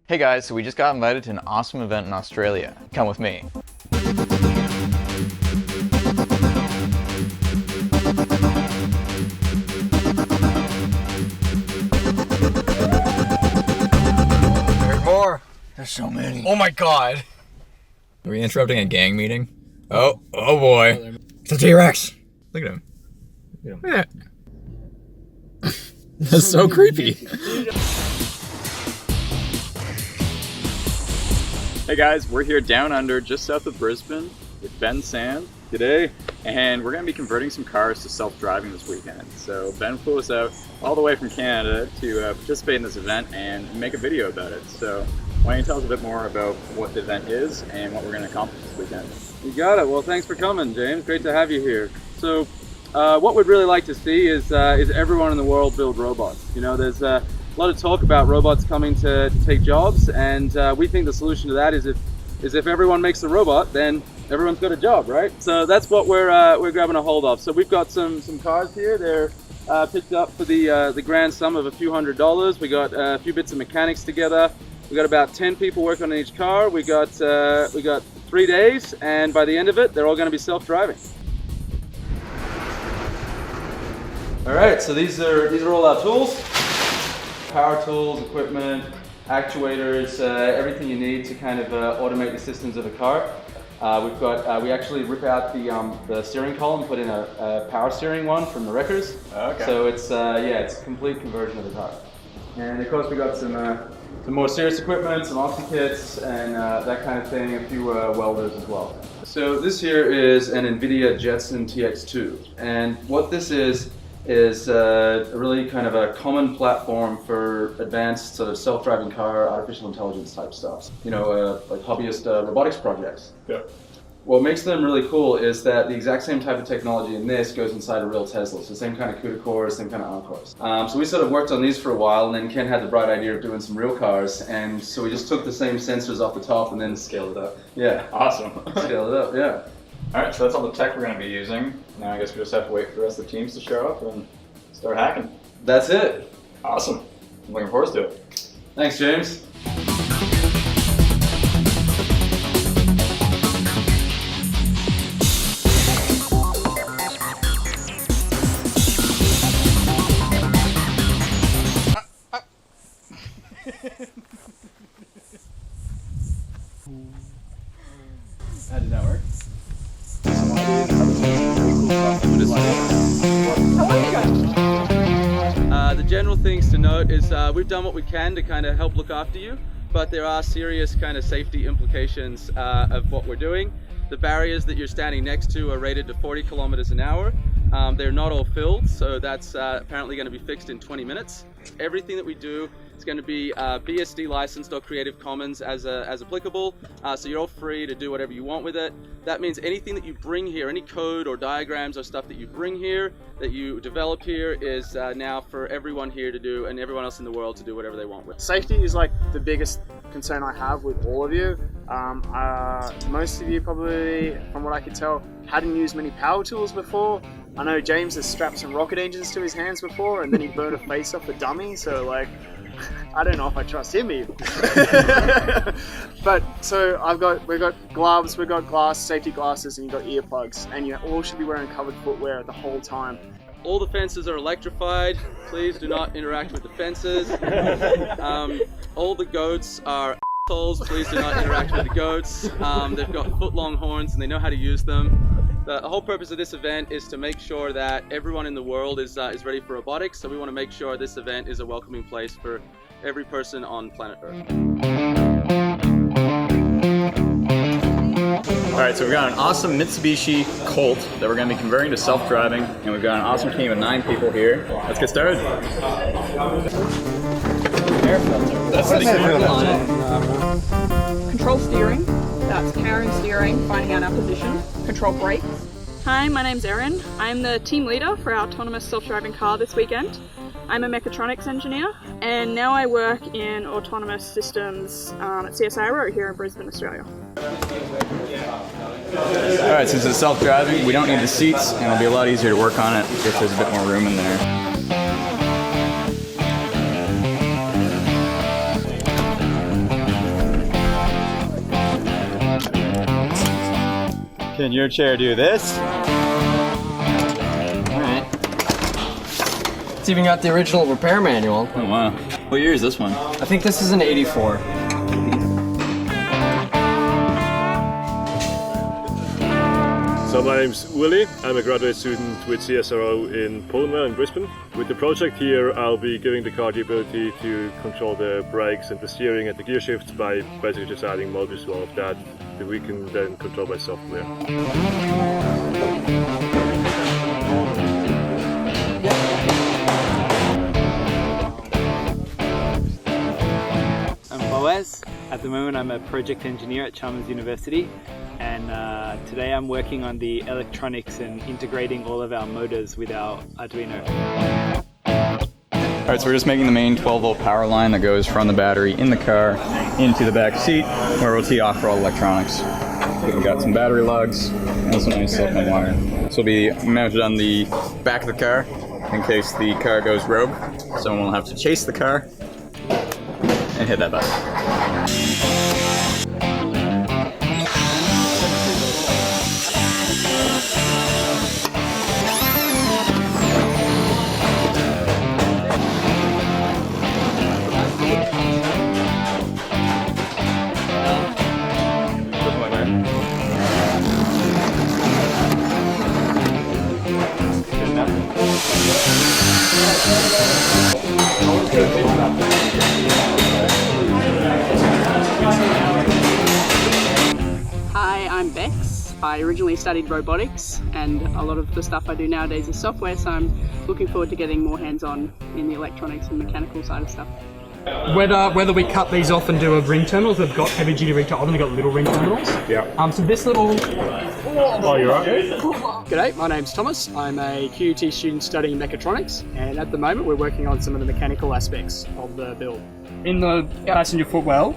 Hey guys, so we just got invited to an awesome event in Australia. Come with me. There's more. There's so many. Oh my god. Are we interrupting a gang meeting? Oh boy. It's a T-Rex. Look at him. Look at that. That's so creepy. Hey guys, we're here down under, just south of Brisbane, with Ben Sand. G'day. And we're going to be converting some cars to self-driving this weekend. So Ben flew us out all the way from Canada to participate in this event and make a video about it. So why don't you tell us a bit more about what the event is and what we're going to accomplish this weekend? You got it. Well, thanks for coming, James. Great to have you here. So what we'd really like to see is everyone in the world build robots. You know, there's a lot of talk about robots coming to take jobs, and we think the solution to that is if everyone makes a robot, then everyone's got a job, right? So that's what we're grabbing a hold of. So we've got some cars here. They're picked up for the grand sum of a few $100s. We got a few bits of mechanics together. We got about 10 people working on each car. We got 3 days, and by the end of it, they're all going to be self-driving. All right, so these are all our tools. Power tools, equipment, actuators, everything you need to kind of automate the systems of a car. We actually rip out the steering column, put in a power steering one from the wreckers. Okay. So it's a complete conversion of the car. And of course we got some more serious equipment, some oxy kits, and that kind of thing, a few welders as well. So this here is an NVIDIA Jetson TX2, and what this is really kind of a common platform for advanced sort of self-driving car, artificial intelligence type stuff. You know, like hobbyist robotics projects. Yeah. What makes them really cool is that the exact same type of technology in this goes inside a real Tesla. So same kind of CUDA cores, same kind of ARM cores. So we sort of worked on these for a while, and then Ken had the bright idea of doing some real cars, and so we just took the same sensors off the top and then scaled it up. Yeah. Awesome. Scaled it up, yeah. Alright, so that's all the tech we're going to be using. Now I guess we just have to wait for the rest of the teams to show up and start hacking. That's it. Awesome. I'm looking forward to it. Thanks, James. How did that work? The general things to note is we've done what we can to kind of help look after you, but there are serious kind of safety implications of what we're doing. The barriers that you're standing next to are rated to 40 kilometers an hour. They're not all filled, so that's apparently going to be fixed in 20 minutes. Everything that we do is going to be BSD licensed or Creative Commons as applicable, so you're all free to do whatever you want with it. That means anything that you bring here, any code or diagrams or stuff that you bring here, that you develop here, is now for everyone here to do, and everyone else in the world to do whatever they want with. Safety is like the biggest concern I have with all of you. Most of you probably, from what I could tell, hadn't used many power tools before. I know James has strapped some rocket engines to his hands before, and then he burned a face off a dummy, so like, I don't know if I trust him even. But so we've got gloves, we've got safety glasses, and you've got earplugs, and you all should be wearing covered footwear the whole time. All the fences are electrified. Please do not interact with the fences. All the goats are assholes. Please do not interact with the goats. They've got foot-long horns and they know how to use them. The whole purpose of this event is to make sure that everyone in the world is ready for robotics. So we want to make sure this event is a welcoming place for every person on planet Earth. Alright, so we've got an awesome Mitsubishi Colt that we're going to be converting to self-driving, and we've got an awesome team of 9 people here. Let's get started. That's the Control steering, that's carrying steering, finding out our position. Control brakes. Hi, my name's Erin. I'm the team leader for our autonomous self-driving car this weekend. I'm a mechatronics engineer, and now I work in autonomous systems at CSIRO here in Brisbane, Australia. Alright, since it's self-driving, we don't need the seats, and it'll be a lot easier to work on it if there's a bit more room in there. Can your chair do this? Alright. It's even got the original repair manual. Oh wow. What year is this one? I think this is an 84. So my name's Willie. I'm a graduate student with CSRO in Poland in Brisbane. With the project here, I'll be giving the car the ability to control the brakes and the steering and the gear shifts by basically just adding motors to all of that we can then control by software. I'm Boaz. At the moment I'm a project engineer at Chalmers University, and today I'm working on the electronics and integrating all of our motors with our Arduino. Alright, so we're just making the main 12-volt power line that goes from the battery in the car into the back seat, where we'll tee off for all electronics. We've got some battery lugs and some nice silicone wire. This will be mounted on the back of the car in case the car goes rogue. Someone will have to chase the car and hit that button. Hi, I'm Bex. I originally studied robotics, and a lot of the stuff I do nowadays is software, so I'm looking forward to getting more hands-on in the electronics and mechanical side of stuff. Whether we cut these off and do a ring terminals, they've got heavy duty ring terminals, they've got little ring terminals. Yeah. So this little... Oh, you're right. G'day, my name's Thomas. I'm a QUT student studying mechatronics, and at the moment we're working on some of the mechanical aspects of the build. In the passenger footwell,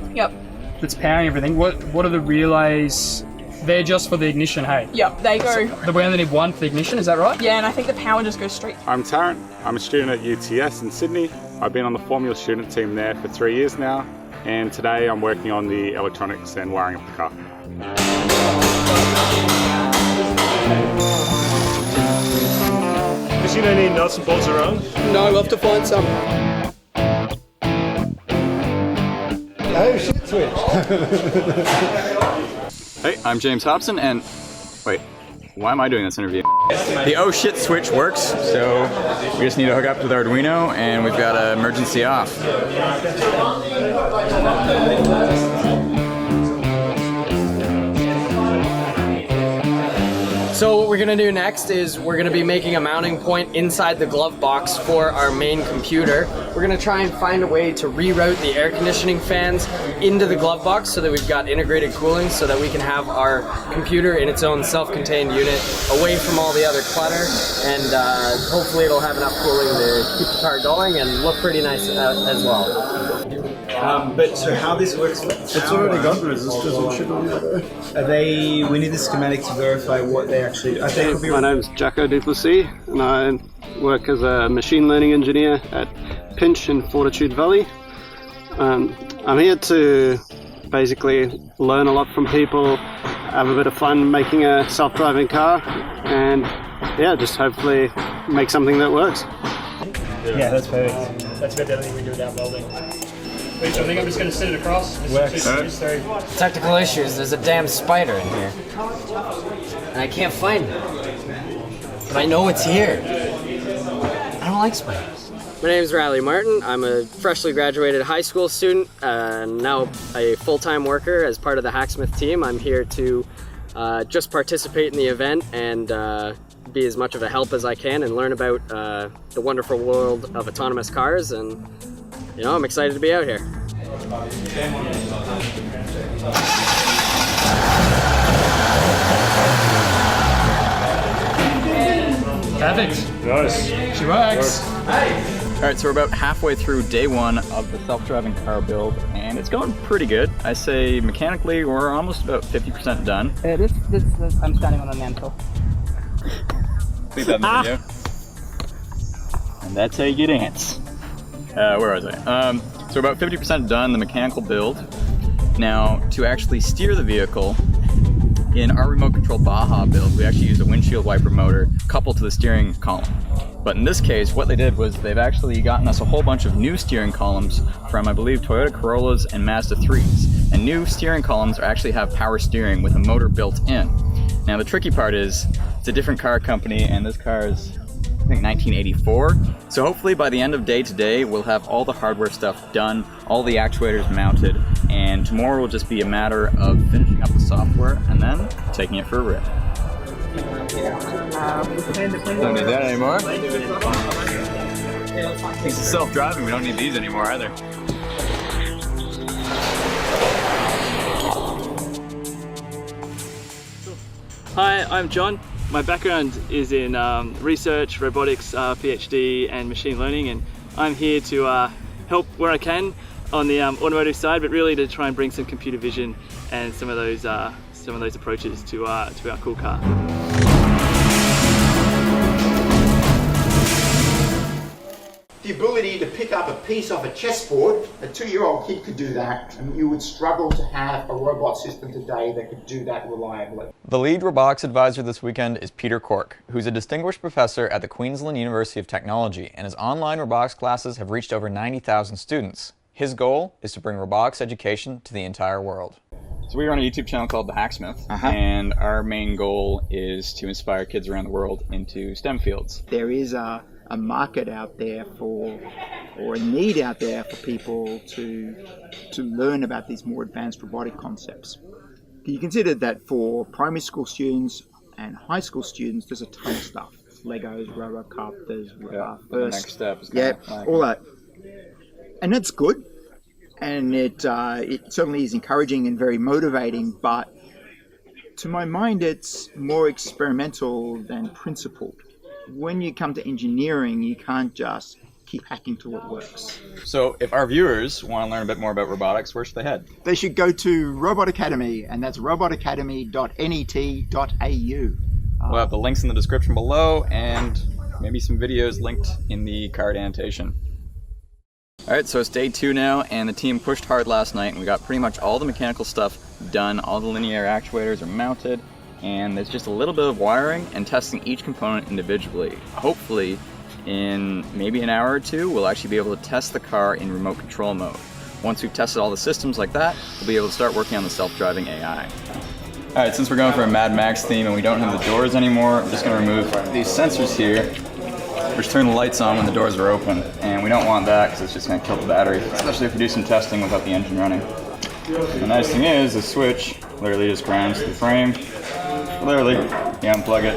that's powering everything, what are the relays? They're just for the ignition, hey? Yep, they go... So we only need one for the ignition, is that right? Yeah, and I think the power just goes straight. I'm Tarrant. I'm a student at UTS in Sydney. I've been on the Formula student team there for 3 years now, and today I'm working on the electronics and wiring of the car. You seen any nuts and bolts around? No, we'll have to find some. Oh shit, switch. Hey, I'm James Hobson, and wait, why am I doing this interview? The oh shit switch works, so we just need to hook up to the Arduino, and we've got an emergency off. So what we're gonna do next is we're gonna be making a mounting point inside the glove box for our main computer. We're gonna try and find a way to reroute the air conditioning fans into the glove box so that we've got integrated cooling so that we can have our computer in its own self-contained unit away from all the other clutter, and hopefully it'll have enough cooling to keep the car going and look pretty nice as well. But so how this works? It's already got resistors and shit on there. Are they? We need the schematic to verify what they actually do. I think My name's Jacko Duplessis, and I work as a machine learning engineer at Pinch in Fortitude Valley. I'm here to basically learn a lot from people, have a bit of fun making a self-driving car, and yeah, just hopefully make something that works. Yeah, that's perfect. That's about the only thing we do without welding. I think I'm just going to sit it across. Technical issues, there's a damn spider in here. And I can't find it. But I know it's here. I don't like spiders. My name is Riley Martin. I'm a freshly graduated high school student, now a full-time worker as part of the Hacksmith team. I'm here to just participate in the event and be as much of a help as I can and learn about the wonderful world of autonomous cars, and you know, I'm excited to be out here. Perfect. Nice. She works. Alright, so we're about halfway through day one of the self-driving car build, and it's going pretty good. I say mechanically we're almost about 50% done. This, I'm standing on a mantle. Leave that in the video. And that's how you dance. Where was I? So we're about 50% done the mechanical build. Now, to actually steer the vehicle, In our remote control Baja build, we actually used a windshield wiper motor coupled to the steering column. But in this case, what they did was they've actually gotten us a whole bunch of new steering columns from, I believe, Toyota Corollas and Mazda 3s. And new steering columns actually have power steering with a motor built in. Now the tricky part is, it's a different car company, and this car is, I think, 1984. So hopefully by the end of day today, we'll have all the hardware stuff done, all the actuators mounted, and tomorrow will just be a matter of finishing up the software and then taking it for a rip. Don't need that anymore. It's self-driving, we don't need these anymore either. Hi, I'm John. My background is in research, robotics, PhD and machine learning, and I'm here to help where I can on the automotive side, but really to try and bring some computer vision and some of those approaches to our cool car. The ability to pick up a piece off a chessboard, a 2-year-old kid could do that, and you would struggle to have a robot system today that could do that reliably. The lead robotics advisor this weekend is Peter Cork, who's a distinguished professor at the Queensland University of Technology, and his online robotics classes have reached over 90,000 students. His goal is to bring robotics education to the entire world. So we run a YouTube channel called The Hacksmith, and our main goal is to inspire kids around the world into STEM fields. There is a market out there for, or a need out there for people to learn about these more advanced robotic concepts. You consider that for primary school students and high school students, there's a ton of stuff. Legos, Robocopters, the next step is all that. And that's good, and it certainly is encouraging and very motivating, but to my mind it's more experimental than principled. When you come to engineering, you can't just keep hacking till it works. So if our viewers want to learn a bit more about robotics, where should they head? They should go to Robot Academy, and that's robotacademy.net.au. We'll have the links in the description below, and maybe some videos linked in the card annotation. Alright, so it's day 2 now, and the team pushed hard last night, and we got pretty much all the mechanical stuff done. All the linear actuators are mounted, and there's just a little bit of wiring and testing each component individually. Hopefully, in maybe an hour or two, we'll actually be able to test the car in remote control mode. Once we've tested all the systems like that, we'll be able to start working on the self-driving AI. Alright, since we're going for a Mad Max theme and we don't have the doors anymore, I'm just going to remove these sensors here, which turn the lights on when the doors are open. And we don't want that because it's just going to kill the battery, especially if we do some testing without the engine running. The nice thing is, the switch literally just grounds the frame. Literally, you unplug it,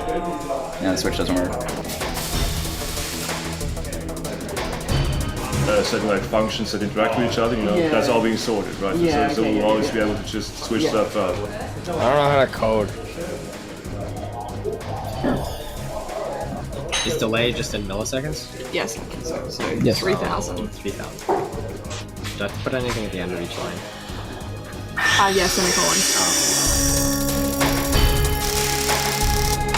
and the switch doesn't work. Certain like functions that interact with each other, that's all being sorted, right? So we'll always be able to just switch stuff out. I don't know how to code. Is delay just in milliseconds? Yes, so yes. 3,000. 3,000. Do I have to put anything at the end of each line? Yes, semicolon.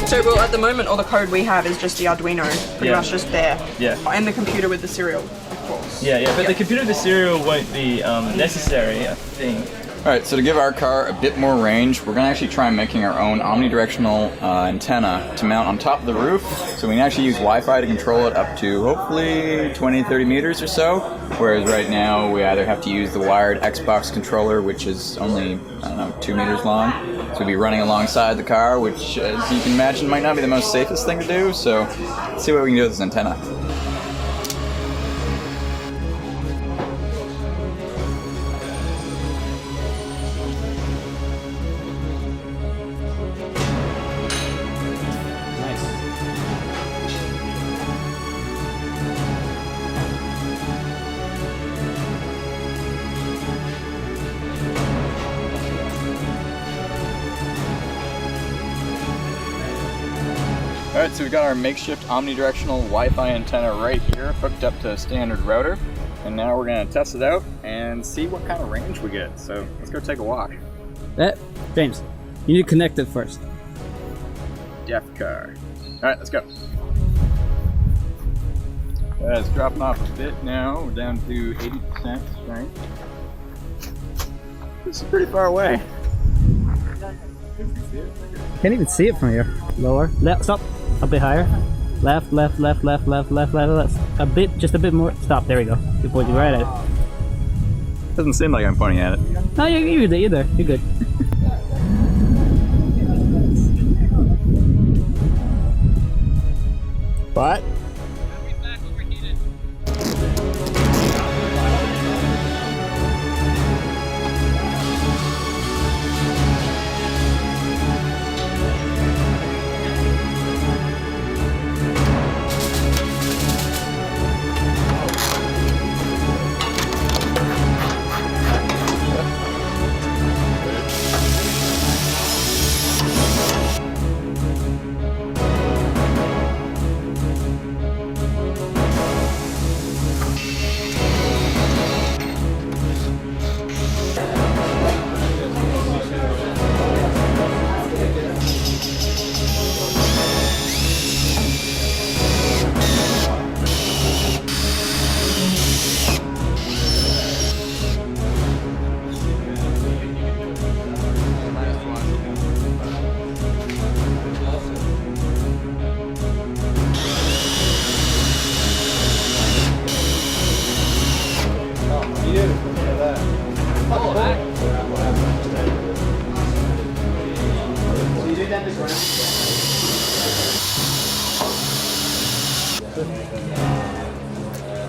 So, well, at the moment, all the code we have is just the Arduino, pretty much just there. Yeah. And the computer with the serial, of course. Yeah, but the computer with the serial won't be necessary, I think. Alright, so to give our car a bit more range, we're going to actually try making our own omnidirectional antenna to mount on top of the roof. So we can actually use Wi-Fi to control it up to hopefully 20-30 meters or so. Whereas right now we either have to use the wired Xbox controller, which is only, I don't know, 2 meters long. So we'll be running alongside the car, which as you can imagine might not be the most safest thing to do. So let's see what we can do with this antenna. Alright, so we've got our makeshift omnidirectional Wi-Fi antenna right here, hooked up to a standard router. And now we're going to test it out and see what kind of range we get. So let's go take a walk. James, you need to connect it first. Def car. Alright, let's go. It's dropping off a bit now. We're down to 80% strength. This is pretty far away. Can't even see it from here. Lower. Left. Stop. A bit higher. Left, left, left, left, left, left, left, left. A bit, just a bit more. Stop. There we go. You're pointing right at it. Doesn't seem like I'm pointing at it. No, you're there. You're there. You're good. But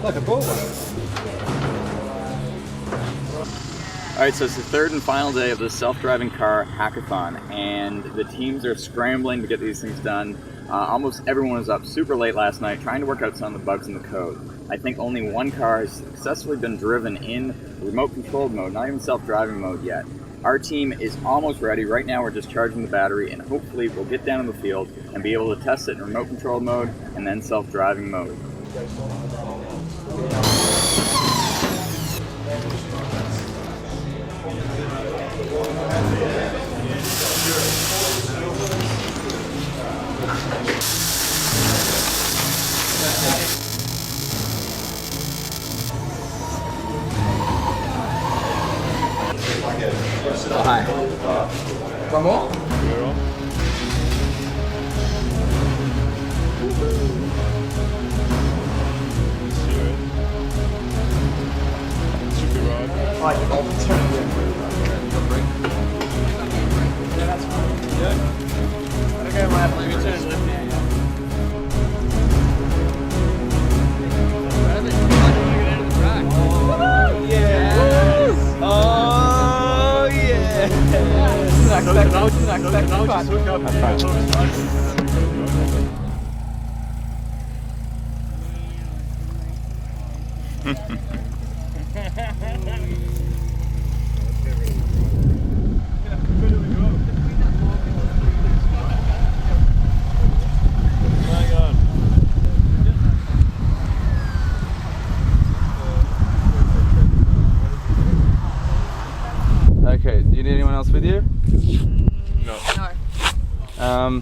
like a bull. Alright, so it's the third and final day of the self-driving car hackathon, and the teams are scrambling to get these things done. Almost everyone was up super late last night trying to work out some of the bugs in the code. I think only one car has successfully been driven in remote controlled mode, not even self-driving mode yet. Our team is almost ready. Right now we're just charging the battery, and hopefully we'll get down in the field and be able to test it in remote controlled mode and then self-driving mode. Oh, hi. One more? Okay, do you need anyone else with you? No. No.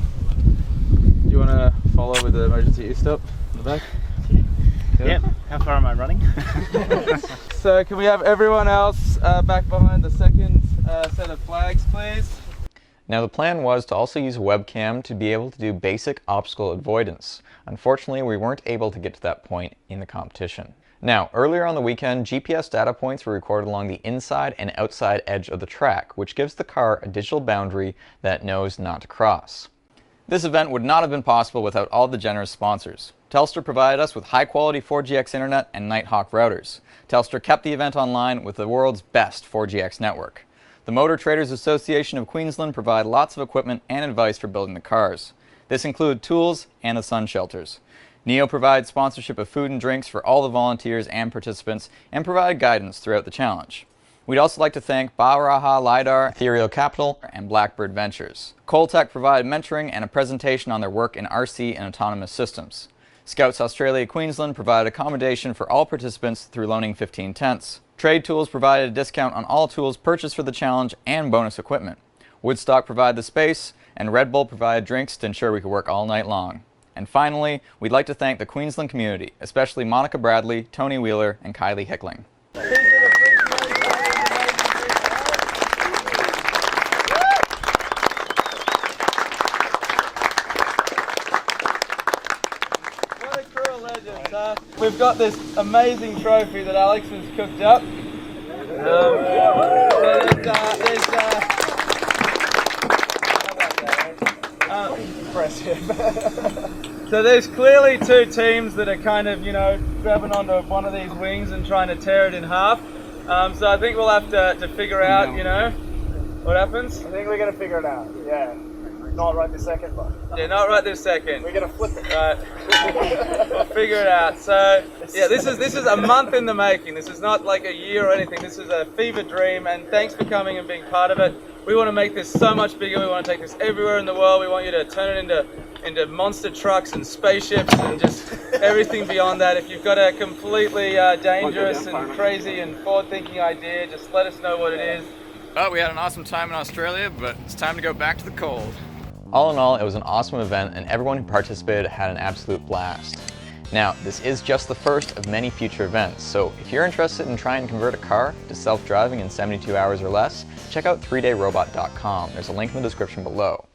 Do you want to follow with the emergency e-stop in the back? Yep. How far am I running? So can we have everyone else back behind the second set of flags, please? Now the plan was to also use a webcam to be able to do basic obstacle avoidance. Unfortunately, we weren't able to get to that point in the competition. Now, earlier on the weekend, GPS data points were recorded along the inside and outside edge of the track, which gives the car a digital boundary that it knows not to cross. This event would not have been possible without all the generous sponsors. Telstra provided us with high-quality 4GX internet and Nighthawk routers. Telstra kept the event online with the world's best 4GX network. The Motor Traders Association of Queensland provide lots of equipment and advice for building the cars. This included tools and the sun shelters. NEO provides sponsorship of food and drinks for all the volunteers and participants and provided guidance throughout the challenge. We'd also like to thank Baraha LiDAR, Ethereal Capital, and Blackbird Ventures. COLETEK provided mentoring and a presentation on their work in RC and autonomous systems. Scouts Australia Queensland provided accommodation for all participants through loaning 15 tents. Trade Tools provided a discount on all tools purchased for the challenge and bonus equipment. Woodstock provided the space, and Red Bull provided drinks to ensure we could work all night long. And finally, we'd like to thank the Queensland community, especially Monica Bradley, Tony Wheeler, and Kylie Hickling. we've got this amazing trophy that Alex has cooked up. So there's clearly two teams that are kind of, grabbing onto one of these wings and trying to tear it in half. So I think we'll have to figure out, what happens. I think we're going to figure it out, yeah. Not right this second, but... Yeah, not right this second. We're going to flip it. Right. We'll figure it out. So, yeah, this is a month in the making. This is not like a year or anything. This is a fever dream, and thanks for coming and being part of it. We want to make this so much bigger. We want to take this everywhere in the world. We want you to turn it into monster trucks and spaceships and just everything beyond that. If you've got a completely dangerous and crazy and forward-thinking idea, just let us know what it is. Well, we had an awesome time in Australia, but it's time to go back to the cold. All in all, it was an awesome event, and everyone who participated had an absolute blast. Now, this is just the first of many future events, so if you're interested in trying to convert a car to self-driving in 72 hours or less, check out 3dayrobot.com. There's a link in the description below.